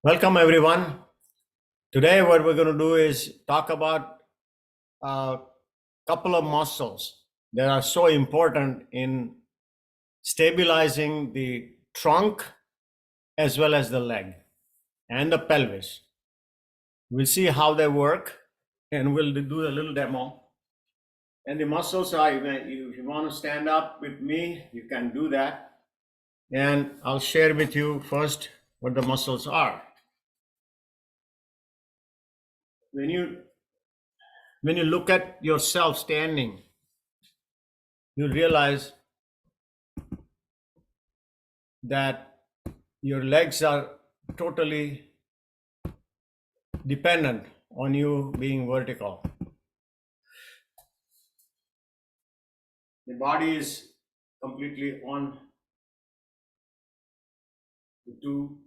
Welcome, everyone. Today, what we're going to do is talk about a couple of muscles that are so important in stabilizing the trunk as well as the leg and the pelvis. We'll see how they work and we'll do a little demo. And the muscles are, if you want to stand up with me, you can do that. And I'll share with you first what the muscles are. When you look at yourself standing, you realize that your legs are totally dependent on you being vertical. The body is completely on the two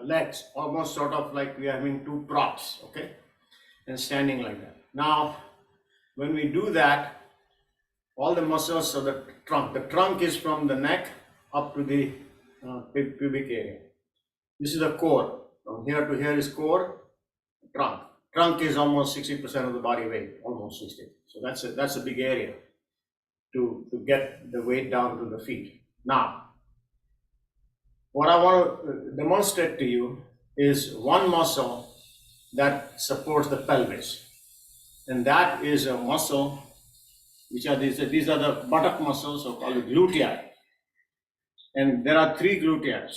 legs, almost sort of like we are having two props, okay, and standing like that. Now, when we do that, all the muscles of the trunk is from the neck up to the pubic area. This is the core. From here to here is core, trunk. Trunk is almost 60% of the body weight, almost 60. So that's a big area to get the weight down to the feet. Now, what I want to demonstrate to you is one muscle that supports the pelvis, and that is a muscle which are these are the buttock muscles, so called glutei. And there are three glutei.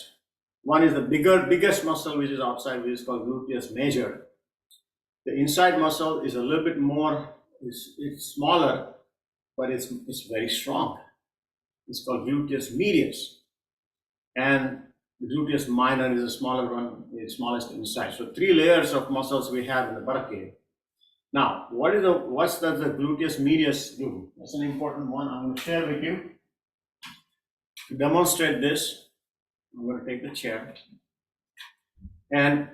One is the biggest muscle which is outside, which is called gluteus major. The inside muscle is a little bit more, it's smaller, but it's very strong. It's called gluteus medius. And the gluteus minor is the smaller one, the smallest inside. So three layers of muscles we have in the buttock area. Now, what does the gluteus medius do? That's an important one. I'm going to share with you. To demonstrate this, I'm going to take the chair. And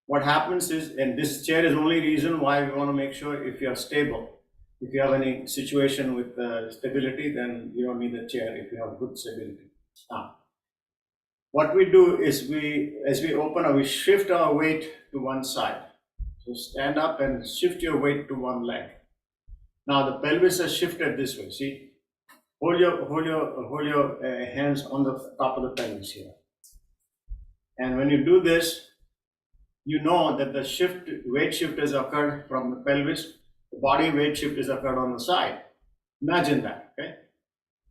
what happens is, and this chair is the only reason why we want to make sure if you are stable. If you have any situation with stability, then you don't need a chair if you have good stability. Now, what we do is as we open up, we shift our weight to one side. So stand up and shift your weight to one leg. Now the pelvis is shifted this way. See, hold your hands on the top of the pelvis here. And when you do this, you know that the weight shift has occurred from the pelvis. The body weight shift is occurred on the side. Imagine that, okay?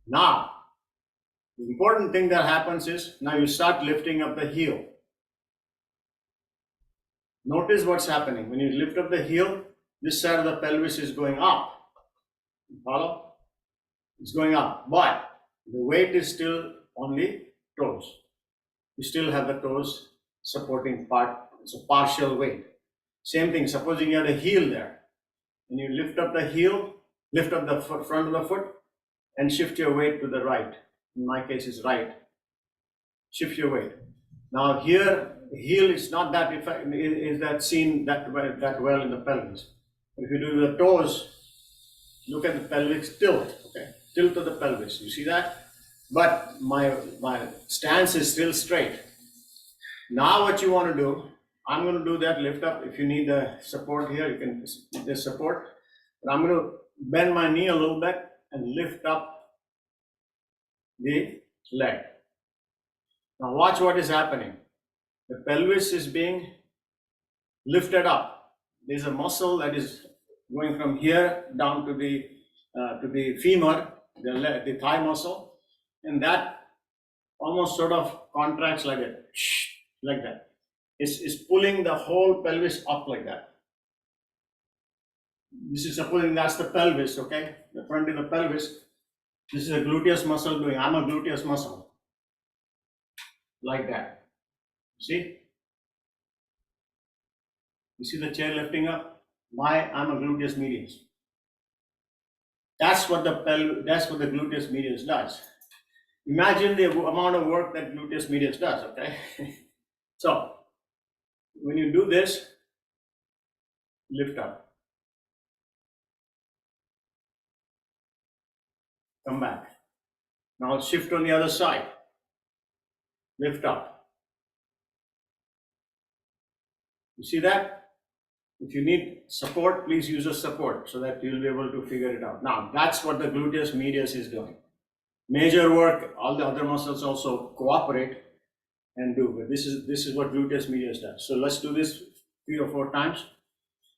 Now, the important thing that happens is, now you start lifting up the heel. Notice what's happening. When you lift up the heel, this side of the pelvis is going up. Follow? It's going up, but the weight is still on the toes. You still have the toes supporting part. It's a partial weight. Same thing, supposing you have a heel there. And you lift up the heel, lift up the front of the foot, and shift your weight to the right. In my case, it's right. Shift your weight. Now here, heel is not that is that seen that well in the pelvis. If you do the toes, look at the pelvic tilt. Okay, tilt of the pelvis. You see that? But my stance is still straight. Now what you want to do? I'm going to do that lift up. If you need the support here, you can just support. But I'm going to bend my knee a little bit and lift up the leg. Now watch what is happening. The pelvis is being lifted up. There's a muscle that is going from here down to the femur, the thigh muscle, and that almost sort of contracts like that, like that. Is pulling the whole pelvis up like that. This is supposing that's the pelvis, okay? The front of the pelvis. This is a gluteus muscle doing. I'm a gluteus muscle. Like that. See? You see the chair lifting up? I'm a gluteus medius. That's what the gluteus medius does. Imagine the amount of work that gluteus medius does, okay? So, when you do this, lift up. Come back. Now shift on the other side. Lift up. You see that? If you need support, please use a support so that you'll be able to figure it out. Now, that's what the gluteus medius is doing. Major work, all the other muscles also cooperate and do, but this is what gluteus medius does. So let's do this 3 or 4 times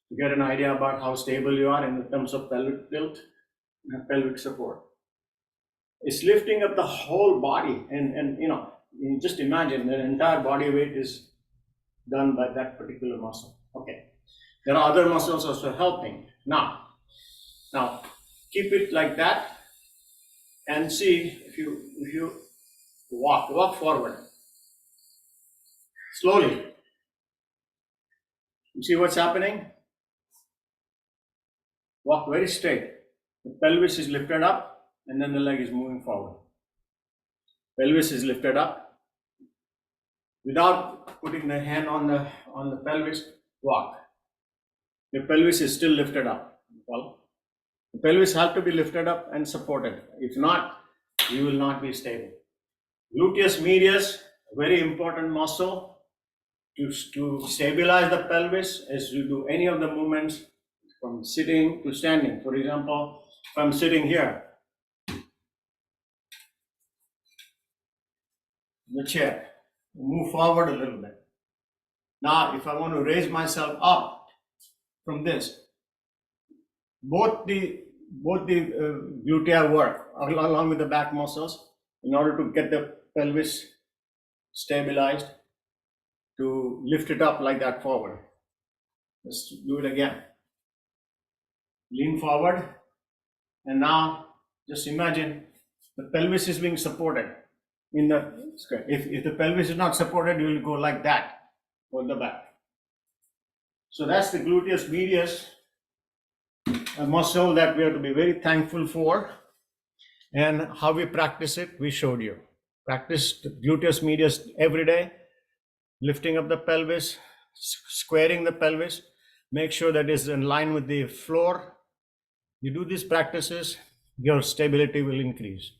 to get an idea about how stable you are in terms of pelvic tilt and pelvic support. It's lifting up the whole body, and you just imagine the entire body weight is done by that particular muscle. Okay, there are other muscles also helping. Now keep it like that and see if you walk forward slowly. You see what's happening? Walk very straight. The pelvis is lifted up and then the leg is moving forward. Pelvis is lifted up. Without putting the hand on the pelvis, walk. The pelvis is still lifted up. Well, the pelvis has to be lifted up and supported. If not, you will not be stable. Gluteus medius, very important muscle to stabilize the pelvis as you do any of the movements from sitting to standing. For example, if I'm sitting here, the chair, move forward a little bit. Now, if I want to raise myself up from this, both the glutea work along with the back muscles in order to get the pelvis stabilized, to lift it up like that forward. Let's do it again. Lean forward, and now just imagine the pelvis is being supported in the square. If the pelvis is not supported, you will go like that for the back. So that's the gluteus medius, a muscle that we have to be very thankful for. And how we practice it, we showed you. Practice gluteus medius every day, lifting up the pelvis, squaring the pelvis, make sure that it's in line with the floor. You do these practices, your stability will increase.